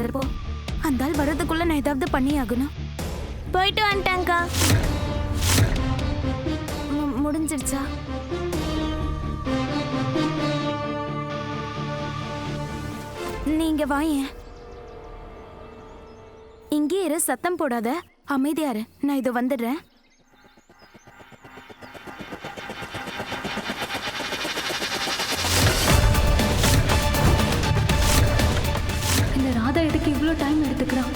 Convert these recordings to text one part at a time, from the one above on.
இருப்போம். அந்த ஆள் வர்றதுக்குள்ள நான் ஏதாவது பண்ணி ஆகணும். போயிட்டு வந்துட்டாங்கக்கா. முடிஞ்சிருச்சா? நீங்க வாயேன். இங்கே இரு, சத்தம் போடாத, அமைதியா இரு. நான் இது வந்துடுறேன். இந்த ராதா எதுக்கு இவ்வளோ டைம் எடுத்துக்கிறான்?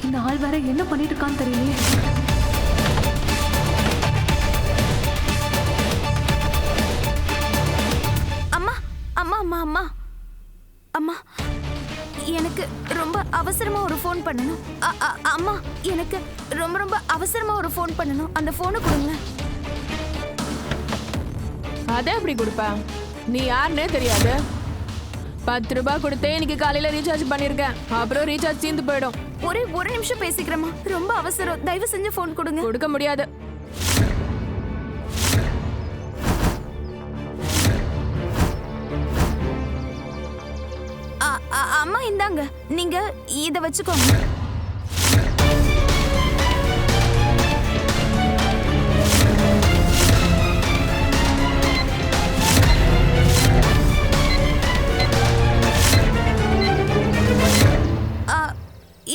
இந்த ஆள் வேற என்ன பண்ணிட்டு இருக்கான்னு தெரியலையே. அம்மா அம்மா அம்மா அம்மா அம்மா, எனக்கு ரொம்ப அவசரமா ஒரு ஃபோன் பண்ணணும். அம்மா, எனக்கு ரொம்ப ரொம்ப அவசரமா ஒரு ஃபோன் பண்ணணும். அந்த ஃபோனை கொடுங்க. அதே எப்படி கொடுப்பா? நீ யாருன்னே தெரியாது. 10 ரூபாய் கொடுத்தே இன்னைக்கு காலையில ரீசார்ஜ் பண்ணிருக்கேன். அப்புறம் ரீசார்ஜ் தீர்ந்து போயிடும். ஒரே ஒரு நிமிஷம் பேசிக்கிறேம்மா, ரொம்ப அவசரம். தயவு செஞ்சு ஃபோன் கொடுங்க. கொடுக்க முடியாது. அம்மா இந்தாங்க, நீங்க இத வச்சுக்கோங்க.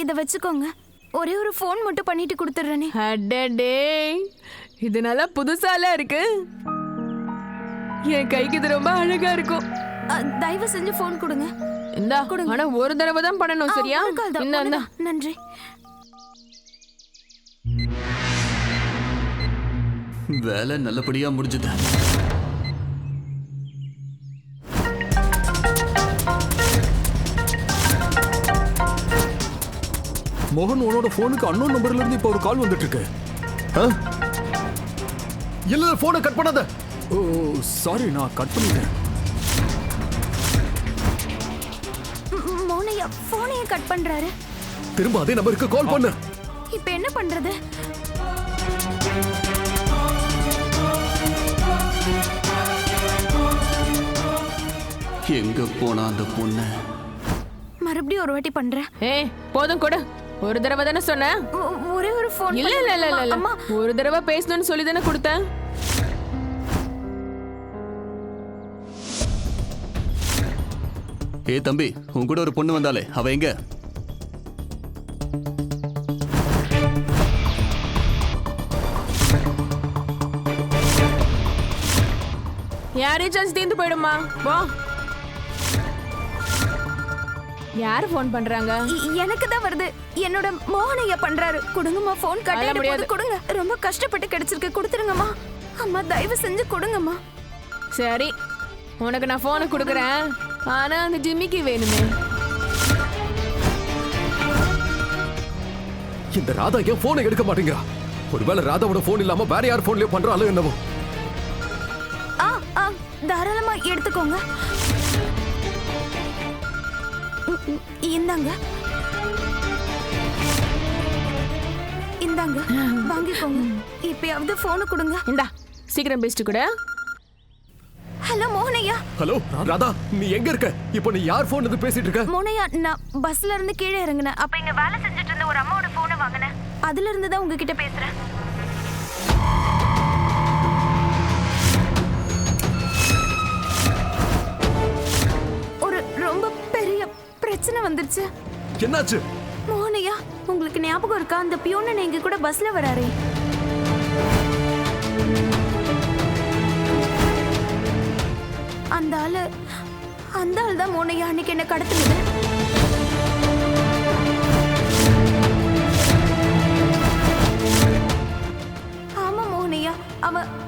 இத வச்சுக்கோங்க. ஒரே ஒரு ஃபோன் மட்டும் பண்ணிட்டு கொடுத்துறேனே. அடடே, இது நல்லா புதுசால இருக்கு. என் கைக்கு இது ரொம்ப அழகா இருக்கும். தயவு செஞ்சு ஃபோன் கொடுங்க. இந்தா, ஆனா ஒரு தடவை தான் பண்ணணும், சரியா? இந்த நன்றி. வேலை நல்லபடியா முடிஞ்சது. மோகன், உன்னோட போனுக்கு அன்னோன் நம்பர்ல இருந்து இப்ப ஒரு கால் வந்துட்டு இருக்கு. இல்ல, போனை கட் பண்ணாத. ஓ சாரி, நான் கட் பண்ணிட்டேன். மோனையா போனையே கட் பண்றாரு. திரும்ப அதே நம்பருக்கு கால் பண்ணு. இப்ப என்ன பண்றது? எங்க போனா அந்த பொண்ணு? மறுபடியும் ஒரு வாட்டி பண்றேன். ஏய், போதும் கொடு. ஒரு தடவை தானே சொன்னேன். ஒரே ஒரு ஃபோன். இல்ல இல்ல இல்ல இல்ல, ஒரு தடவை பேசணும்னு சொல்லி தானே கொடுத்தேன். ஏ தம்பி, உன் கூட ஒரு பொண்ணு வந்தாலே, அவ எங்க? யார் ரீசார்ஜ் தீர்ந்து போயிடுமா? வா. யார் ஃபோன் பண்றாங்க? எனக்கு தான் வருது. என்னோட மோகனையா பண்றாரு. கொடுங்கம்மா, ஃபோன் கட் ஆயிட போகுது. கொடுங்க, ரொம்ப கஷ்டப்பட்டு கிடைச்சிருக்கு. கொடுத்துருங்கம்மா. அம்மா தயவு செஞ்சு கொடுங்கம்மா. சரி, உனக்கு நான் ஃபோனை கொடுக்குறேன். ஆனா அந்த ஜிம்மிக்கு வேணுமே. இந்த ராதா ஏன் போனை எடுக்க மாட்டேங்கிறா? ஒருவேளை ராதாவோட போன் இல்லாம வேற யார் போன்லயே பண்றாளோ என்னவோ. தாராளமா எடுத்துக்கோங்க. இந்தாங்க இந்தாங்க, வாங்கிக்கோங்க. இப்பயாவது போனை கொடுங்க. இந்தா, சீக்கிரம் பேசிட்டு கூட. ஹலோ மோகனையா. ஹலோ ராதா, நீ எங்க இருக்க? இப்போ நீ யார் போன் வந்து பேசிட்டு இருக்க? மோகனையா, நான் பஸ்ல இருந்து கீழே இறங்குனேன். அப்ப இங்க வேலை செஞ்சுட்டு இருந்த ஒரு அம்மாவோட போனை வாங்கினேன். அதுல இருந்து தான் உங்ககிட்ட பேசுறேன். ஒரு ரொம்ப பெரிய பிரச்சனை வந்துருச்சு. என்னாச்சு? மோகனையா, உங்களுக்கு ஞாபகம் இருக்கா? அந்த பியூனன் எங்க கூட பஸ்ல வராரே. அந்த ஆள் தான் மோனையா அன்னைக்கு என்ன கடத்துனது. ஆமா மோனையா,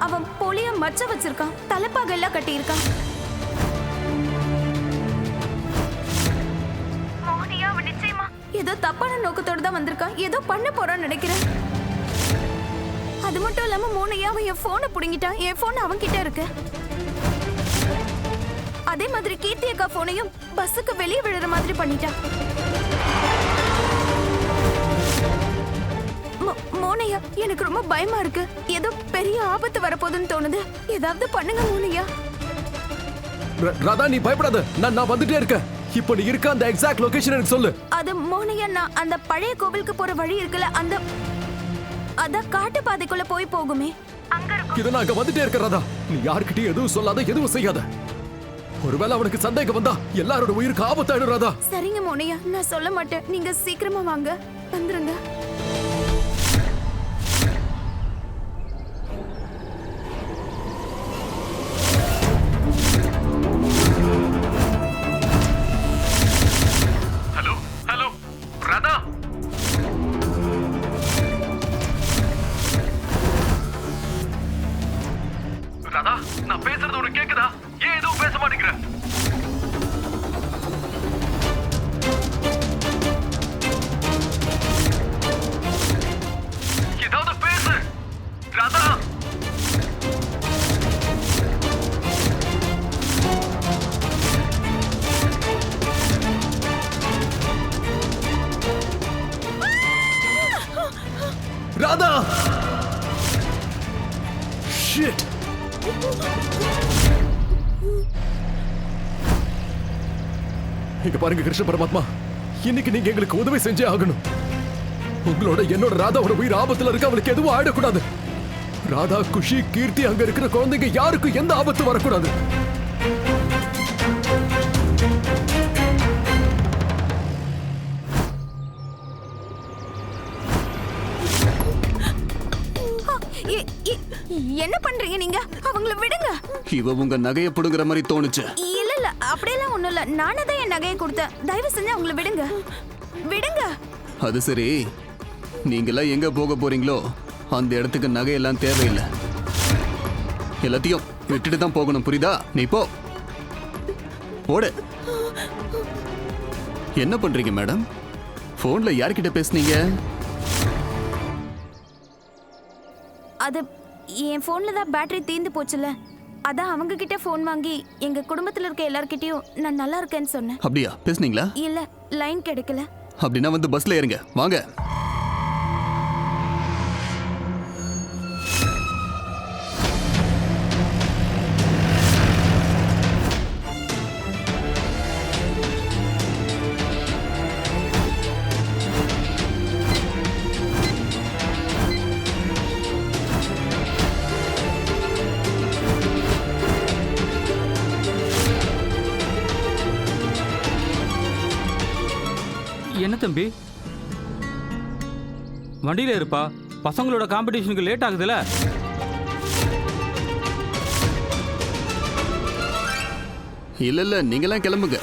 அவன் போலியா மச்ச வச்சிருக்கான். தலைப்பாக எல்லாம் கட்டி இருக்கான். மோனையா, அவன் நிச்சயமா ஏதோ தப்பான நோக்கத்தோட தான் வந்திருக்கான். ஏதோ பண்ண போறான்னு நினைக்கிறேன். அது மட்டும் இல்லாம மோனையா, அவன் என் போனை புடுங்கிட்டான். என் போன் அவன் கிட்ட இருக்கு. அதே மாதிரி கீர்த்தி அக்கா போனையும் பஸ்ஸுக்கு வெளியே விழுற மாதிரி பண்ணிட்டான். மோனையா, எனக்கு ரொம்ப பயமா இருக்கு. ஏதோ பெரிய ஆபத்து வரப்போகுதுன்னு தோணுது. ஏதாவது பண்ணுங்க மோனையா. ராதா, நீ பயப்படாத. நான் வந்துட்டே இருக்கேன். இப்ப நீ இருக்க அந்த எக்ஸாக்ட் லொகேஷன் எனக்கு சொல்லு. அது மோனையா, நான் அந்த பழைய கோவிலுக்கு போற வழி இருக்குல்ல, அந்த அதான் காட்டு பாதைக்குள்ள போகுமே, அங்க இருக்கும். இத நான் அங்க வந்துட்டே இருக்கேன் ராதா. நீ யார்கிட்டயும் எதுவும் சொல்லாத, எதுவும் செய்யாத. ஒருவேளை அவனுக்கு சந்தேகம் வந்தா எல்லாரோட உயிருக்கு ஆபத்தாயிடும் ராதா. சரிங்க மோனையா, நான் சொல்ல மாட்டேன். நீங்க சீக்கிரமா வாங்க, வந்துருங்க. Hello hello Radha. ராதா, நான் பேசுறது உனக்கு கேக்குதா? ஏன் எதுவும் பேச மாட்டேங்கிற? ஏதாவது பேசு ராதா. ராதா. Shit. இங்க பாருங்க கிருஷ்ண பரமாத்மா, இன்னைக்கு நீங்க எங்களுக்கு உதவி செஞ்சே ஆகணும். உங்களோட என்னோட ராதாவோட உயிர் ஆபத்துல இருக்கு. அவளுக்கு எதுவும் ஆயிடக்கூடாது. ராதா, குஷி, கீர்த்தி, அங்க இருக்கிற குழந்தைங்க யாருக்கும் எந்த ஆபத்து வரக்கூடாது. என்ன பண்றீங்க நீங்க? அவங்கள விடுங்க. இவ உங்க நகையை புடுங்குற மாதிரி தோணுச்சு. இல்ல இல்ல, அப்படியெல்லாம் ஒண்ணும் இல்ல. நானே தான் என் நகையை கொடுத்தேன். தயவு செஞ்சு அவங்கள விடுங்க, விடுங்க. அது சரி, நீங்களாம் எங்க போக போறீங்களோ அந்த இடத்துக்கு நகையெல்லாம் தேவையில்லை. எல்லாத்தையும் விட்டுட்டு தான் போகணும், புரியுதா? நீ போ, ஓடு. என்ன பண்றீங்க மேடம்? போன்ல யார்கிட்ட பேசுனீங்க? அது என் போன்ல தான் பேட்டரி தீர்ந்து போச்சுல, அதான் அவங்க கிட்ட போன் வாங்கி எங்க குடும்பத்துல இருக்க எல்லார்கிட்டயும் நான் நல்லா இருக்கேன்னு சொன்னேன். அப்படியா? பேசுனீங்களா? இல்ல, லைன் கிடைக்கல. அப்படின்னா வந்து பஸ்ல ஏறுங்க, வாங்க. என்ன தம்பி, வண்டியில இருப்பா? பசங்களோட காம்படிஷனுக்கு லேட் ஆகுதுல. இல்ல இல்ல, நீங்களாம் கிளம்புங்க.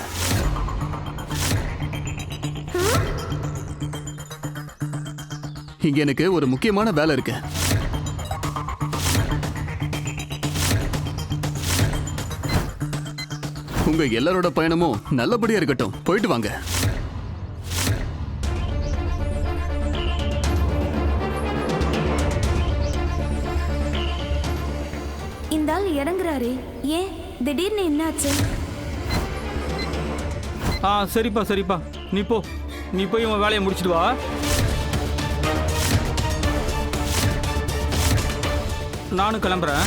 இங்க எனக்கு ஒரு முக்கியமான வேலை இருக்கு. உங்க எல்லாரோட பயணமும் நல்லபடியா இருக்கட்டும். போயிட்டு வாங்க. இந்த ஆள் இறங்குறாரே, ஏன் திடீர்னு என்னாச்சு? சரிப்பா சரிப்பா, நீ போ, நீ போய் உன் வேலையை முடிச்சிட்டு வா. நானும் கிளம்புறேன்.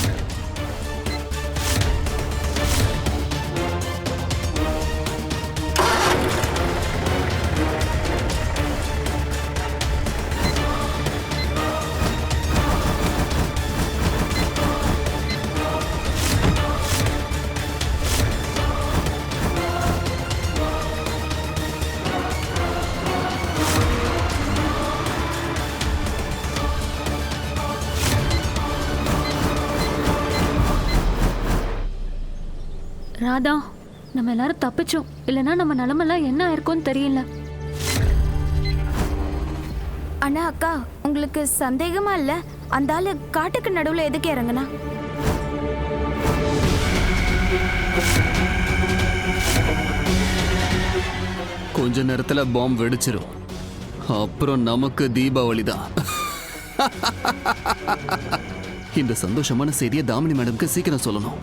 ராதா, நம்ம எல்லாரும் தப்பிச்சோம். இல்லைன்னா நம்ம நிலமெல்லாம் என்ன ஆயிருக்கும்னு தெரியல. அண்ணா, அக்கா, உங்களுக்கு சந்தேகமா இல்ல அந்த ஆளு காட்டுக்கு நடுவுல எதுக்கு இறங்குனா? கொஞ்ச நேரத்துல பாம்பு வெடிச்சிரும். அப்புறம் நமக்கு தீபாவளி தான். இந்த சந்தோஷமான செய்தியை தாமினி மேடம்க்கு சீக்கிரம் சொல்லணும்.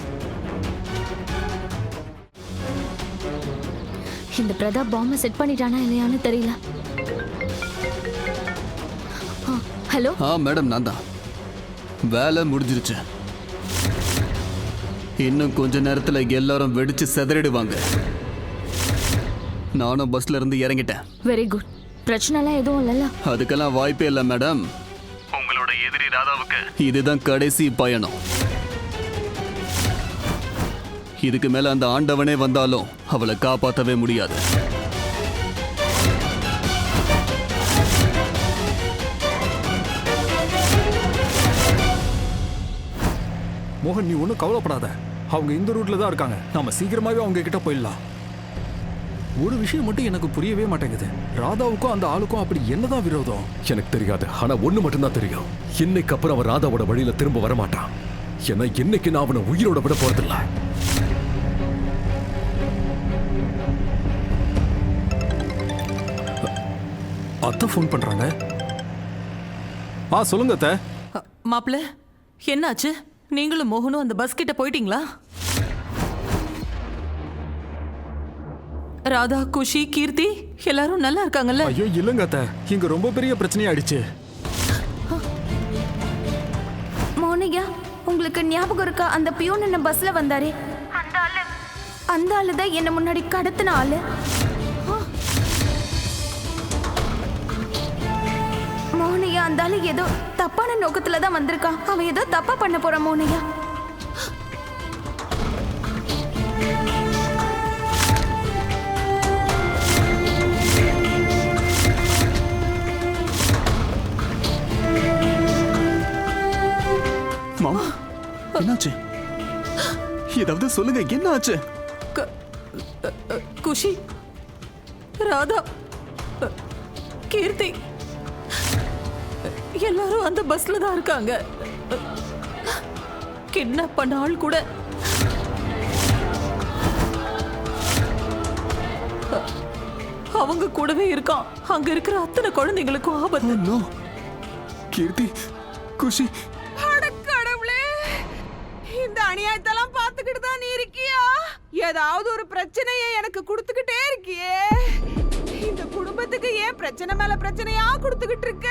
இந்த பிரதாப் பாம்பை செட் பண்ணிட்டானா இல்லையான்னு தெரியல. ஹலோ மேடம், நான் தான். வேலை முடிஞ்சிருச்சு. இன்னும் கொஞ்ச நேரத்துல எல்லாரும் வெடிச்சு செதறிடுவாங்க. நானும் பஸ்ல இருந்து இறங்கிட்டேன். Very good. பிரச்சனைலாம் எதுவும் இல்லைல்ல? அதுக்கெல்லாம் வாய்ப்பே இல்லை மேடம். உங்களோட எதிரி ராதாவுக்கு இதுதான் கடைசி பயணம். இதுக்கு மேல அந்த ஆண்டவனே வந்தாலும் அவளை காப்பாற்றவே முடியாது. மோகன், நீ ஒன்றும் கவலைப்படாத. அவங்க இந்த ரூட்ல தான் இருக்காங்க. நாம சீக்கிரமாவே அவங்க கிட்ட போயிடலாம். ஒரு விஷயம் மட்டும் எனக்கு புரியவே மாட்டேங்குது. ராதாவுக்கும் அந்த ஆளுக்கும் அப்படி என்னதான் விரோதம்? எனக்கு தெரியாது. ஆனா ஒண்ணு மட்டும்தான் தெரியும். இன்னைக்கு அப்புறம் அவன் ராதாவோட வழியில திரும்ப வரமாட்டான். ஏன்னா இன்னைக்கு நான் அவனை உயிரோட விட போறதில்ல. அத்தை ஃபோன் பண்றாங்க. சொல்லுங்க அத்தை. மாப்பிள்ள, என்னாச்சு? நீங்களும் மோகனும் அந்த பஸ் கிட்ட போயிட்டீங்களா? ராதா, குஷி, கீர்த்தி எல்லாரும் நல்லா இருக்காங்கல்ல? ஐயோ இல்லங்க அத்தை, இங்க ரொம்ப பெரிய பிரச்சனை ஆயிடுச்சு. மோனிகா, உங்களுக்கு ஞாபகம் இருக்கா அந்த பியூன் என்ன பஸ்ல வந்தாரே? அந்த ஆளு தான் என்ன முன்னாடி கடத்தின ஆளு. மோனியா, அந்த ஆளு ஏதோ தப்பான நோக்கத்துல தான் வந்திருக்கான். அவன் ஏதோ தப்பா பண்ண போறான் மோனியா. மாமா, என்னாச்சு? ஏதாவது சொல்லுங்க, என்ன ஆச்சு? குஷி, ராதா, கீர்த்தி எல்லாரும் அந்த பஸ்ல தான் இருக்காங்க. கிட்னாப் பண்ண ஆள் கூட அவங்க கூடவே இருக்கான். அங்க இருக்கிற அத்தனை குழந்தைங்களுக்கும் ஆபத்து. நோ கீர்த்தி, குஷி. கடவுளே, இந்த அநியாயத்தெல்லாம் பார்த்துக்கிட்டு தான் நீ இருக்கியா? ஏதாவது ஒரு பிரச்சனையை எனக்கு கொடுத்துக்கிட்டே இருக்கியே. இந்த குடும்பத்துக்கு ஏன் பிரச்சனை மேல பிரச்சனையா கொடுத்துக்கிட்டு இருக்க?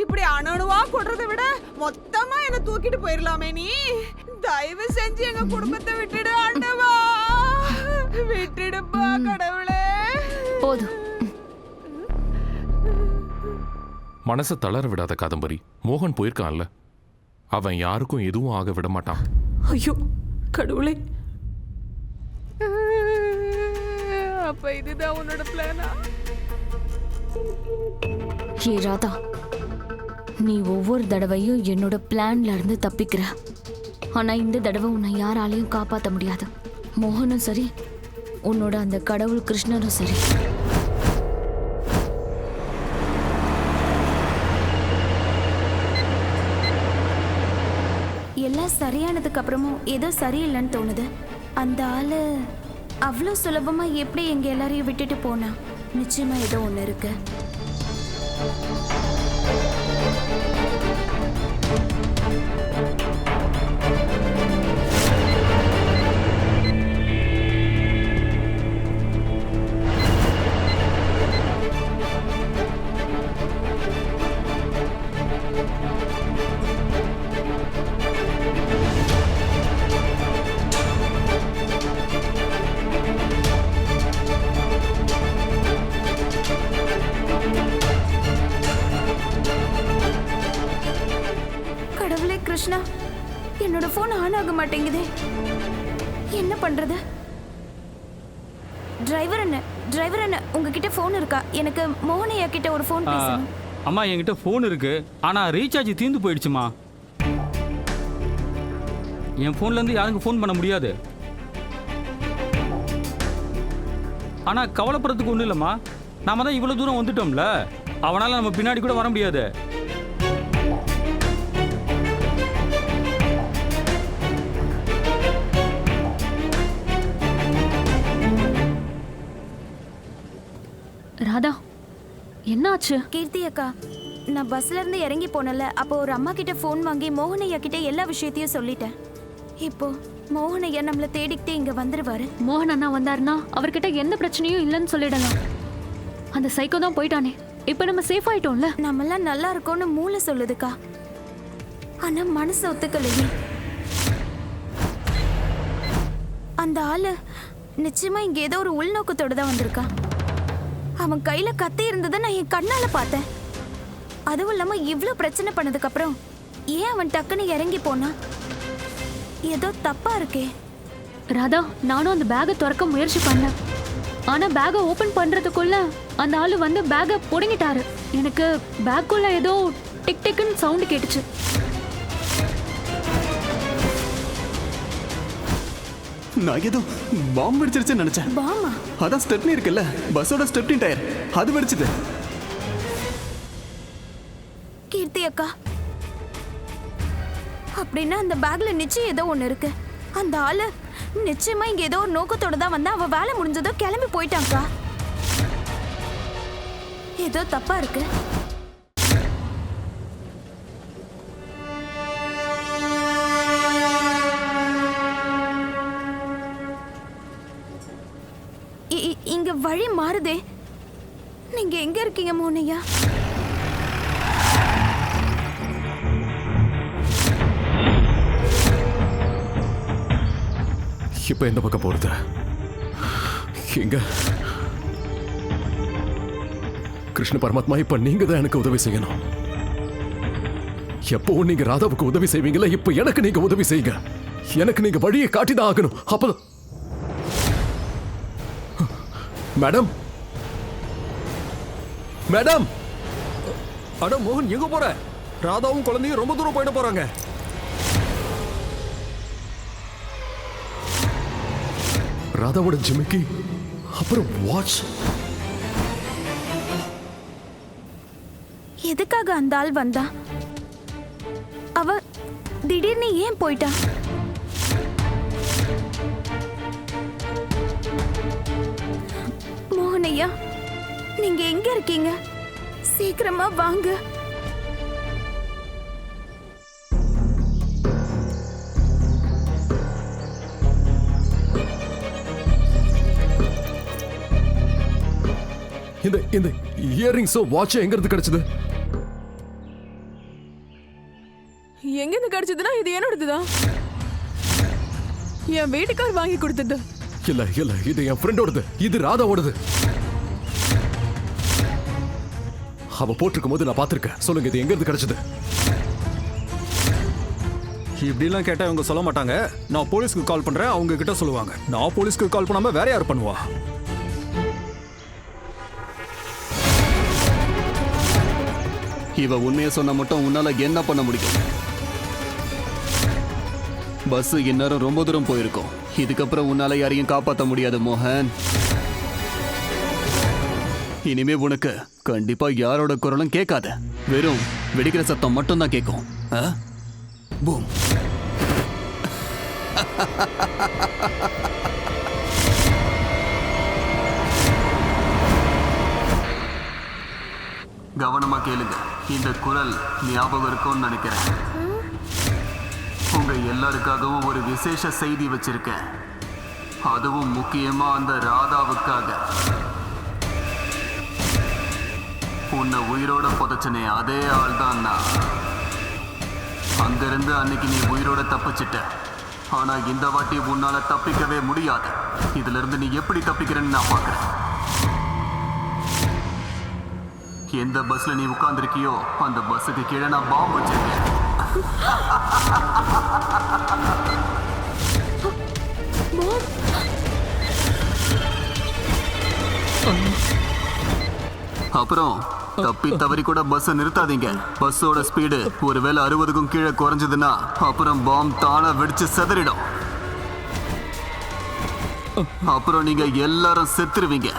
இப்படி அணுவா கொடுறதை விட மொத்தமா என்ன தூக்கிட்டு போயிடலாமே. நீ தயவு செஞ்சு எங்க குடும்பத்தை விட்டுடு ஆண்டவா, விட்டுடுப்பா கடவுளே. போதும். மனசை தளர விடாத காதம்பரி. மோகன் போயிருக்கான்ல, அவன் யாருக்கும் எதுவும் ஆக விட மாட்டான். ஐயோ கடவுளே, அப்ப இதுதான் உன்னோட பிளானா? ஹே ராதா, நீ ஒவ்வொரு தடவையும் என்னோட பிளான்ல இருந்து தப்பிக்கிற. ஆனா இந்த தடவை உன்னை யாராலையும் காப்பாற்ற முடியாது. மோகனும் சரி, உன்னோட அந்த கடவுள் கிருஷ்ணரும் சரி. எல்லாம் சரியானதுக்கு அப்புறமும் ஏதோ சரியில்லைன்னு தோணுது. அந்த ஆளு அவ்வளோ சுலபமா எப்படி எங்க எல்லாரையும் விட்டுட்டு போனா? நிச்சயமா ஏதோ ஒண்ணு இருக்கு. கிருஷ்ணா, என்னோட போன் ஆன் ஆக மாட்டேங்குதே. என்ன பண்றது? டிரைவர் அண்ணா, உங்ககிட்ட போன் இருக்கா? எனக்கு மோகனையா கிட்ட ஒரு போன் பேசணும். அம்மா, என்கிட்ட போன் இருக்கு, ஆனா ரீசார்ஜ் தீர்ந்து போயிடுச்சுமா. என் போன்ல இருந்து யாருக்கும் போன் பண்ண முடியாது. ஆனா கவலைப்படுறதுக்கு ஒண்ணும் இல்லம்மா. நாம தான் இவ்வளவு தூரம் வந்துட்டோம்ல, அவனால நம்ம பின்னாடி கூட வர முடியாது. ராதா, என்னாச்சு? கீர்த்தி அக்கா, நான் பஸ்ல இருந்து இறங்கி போனல, அப்போ ஒரு அம்மா கிட்ட போன் வாங்கி மோகனையா கிட்ட எல்லா விஷயத்தையும் சொல்லிட்டேன். இப்போ மோகனையா நம்மள தேடிக்கிட்டே இங்க வந்துருவாரு. மோகன் அண்ணா வந்தாருன்னா அவர்கிட்ட எந்த பிரச்சனையும் இல்லைன்னு சொல்லிடலாம். அந்த சைக்கோ தான் போயிட்டானே. இப்ப நம்ம சேஃப் ஆயிட்டோம்ல. நம்மெல்லாம் நல்லா இருக்கோம்னு மூளை சொல்லுதுக்கா, ஆனா மனசு ஒத்துக்கலையே. அந்த ஆளு நிச்சயமா இங்க ஏதோ ஒரு உள்நோக்கத்தோட தான் வந்திருக்கா. அவன் கையில கத்தி இருந்ததை நான் என் கண்ணால பார்த்தேன். அதுவும் இல்லாம இவ்ளோ பிரச்சனை பண்ணதுக்கு அப்புறம் ஏன் அவன் டக்குன்னு இறங்கி போனா? ஏதோ தப்பா இருக்கே. ராதா, நானும் அந்த பேக்கை திறக்க முயற்சி பண்ணேன். ஆனா பேக்கை ஓபன் பண்றதுக்குள்ள அந்த ஆளு வந்து பேக்கை புடுங்கிட்டாரு. எனக்கு பேக்குள்ள ஏதோ டிக் டிக்னு சவுண்ட் கேட்டுச்சு. நான் ஏதோ பாம்பு வெடிச்சிருச்சுன்னு நினைச்சேன். பாமா? அதான் ஸ்டெப்னி இருக்குல்ல, பஸ்ஸோட ஸ்டெப்னி டயர், அது வெடிச்சது. கீர்த்தி அக்கா, அப்படின்னா அந்த பேக்ல நிச்சயம் ஏதோ ஒண்ணு இருக்கு. அந்த ஆளு நிச்சயமா இங்க ஏதோ ஒரு நோக்கத்தோட தான் வந்தா. அவ வேலை முடிஞ்சதோ கிளம்பி போயிட்டாங்கக்கா. ஏதோ தப்பா இருக்கு. இங்க வழி மாறுதே. நீங்க எங்க இருக்கீங்க மோனையா? இப்ப எந்த பக்கம் போறது? எங்க கிருஷ்ண பரமாத்மா, இப்ப நீங்க தான் எனக்கு உதவி செய்யணும். எப்பவும் நீங்க ராதாவுக்கு உதவி செய்வீங்களா, இப்ப எனக்கு நீங்க உதவி செய்யுங்க. எனக்கு நீங்க வழியை காட்டிதான் ஆகணும். அப்பதான் மேடம், மேடம். அட மோகன், எங்க போற? ராதாவும் குழந்தையும் ரொம்ப தூரம் போயிட போறாங்க. ராதாவோட ஜிமிக்கி, அப்புறம் வாட்ச். எதுக்காக அந்த ஆள் வந்தா? அவ திடீர்னு ஏன் போயிட்டா? மோகனையா, நீங்க எங்க இருக்கீங்க? சீக்கிரமா வாங்க. இந்த இயரிங்ஸும் வாட்சும் எங்க இருந்து கிடைச்சது? எங்க இருந்து கிடைச்சதுன்னா இது என்னோடதுதான். என் வீட்டுக்கார் வாங்கி கொடுத்தது. இல்ல இல்ல, இது என் ஃப்ரெண்டோடது. இது ராதாவோடது. அவ போட்டிருக்கும் போது நான் பார்த்திருக்கேன். சொல்லுங்க, இது எங்க இருந்து கிடைச்சது? இப்படிலாம் கேட்டா இவங்க சொல்ல மாட்டாங்க. நான் போலீஸ்க்கு கால் பண்றேன், அவங்க கிட்ட சொல்லுவாங்க. நான் போலீஸ்க்கு கால் பண்ணாம வேற யார் பண்ணுவா? இவ உண்மையை சொன்ன மட்டும் உன்னால என்ன பண்ண முடியும்? பஸ் இந்நேரம் ரொம்ப தூரம் போயிருக்கும். இதுக்கப்புறம் உன்னால யாரையும் காப்பாற்ற முடியாது மோகன். இனிமே உனக்கு கண்டிப்பா யாரோட குரலும் கேட்காத. வெறும் வெடிக்கிற சத்தம் மட்டும்தான் கேட்கும். பூம். கவனமா கேளுங்க. இந்த குரல் ஞாபகம் இருக்கும்னு நினைக்கிறேன். உங்க எல்லாருக்காகவும் ஒரு விசேஷ செய்தி வச்சிருக்கேன். அதுவும் முக்கியமா அந்த ராதாவுக்காக. உன்னை உயிரோட புதைச்சனே அதே ஆள் தான் நான். அங்கிருந்து அன்னைக்கு நீ உயிரோட தப்பிச்சிட்ட. ஆனா இந்த வாட்டி உன்னால தப்பிக்கவே முடியாது. இதுல இருந்து நீ எப்படி தப்பிக்கிறன்னு நான் பார்க்கிறேன். எந்த பஸ்ல நீ உட்கார்ந்திருக்கியோ அந்த பஸ்ஸுக்கு கீழே நான் பாம்பு வச்சிருக்கேன். அப்புறம் தப்பி தவறி கூட பஸ் நிறுத்தாதீங்க. பஸ்ஸோட ஸ்பீடு ஒருவேளை 60க்கும் கீழே குறைஞ்சதுன்னா அப்புறம் பாம்பு தானா வெடிச்சு செதறிடும். அப்புறம் நீங்க எல்லாரும் செத்துருவீங்க.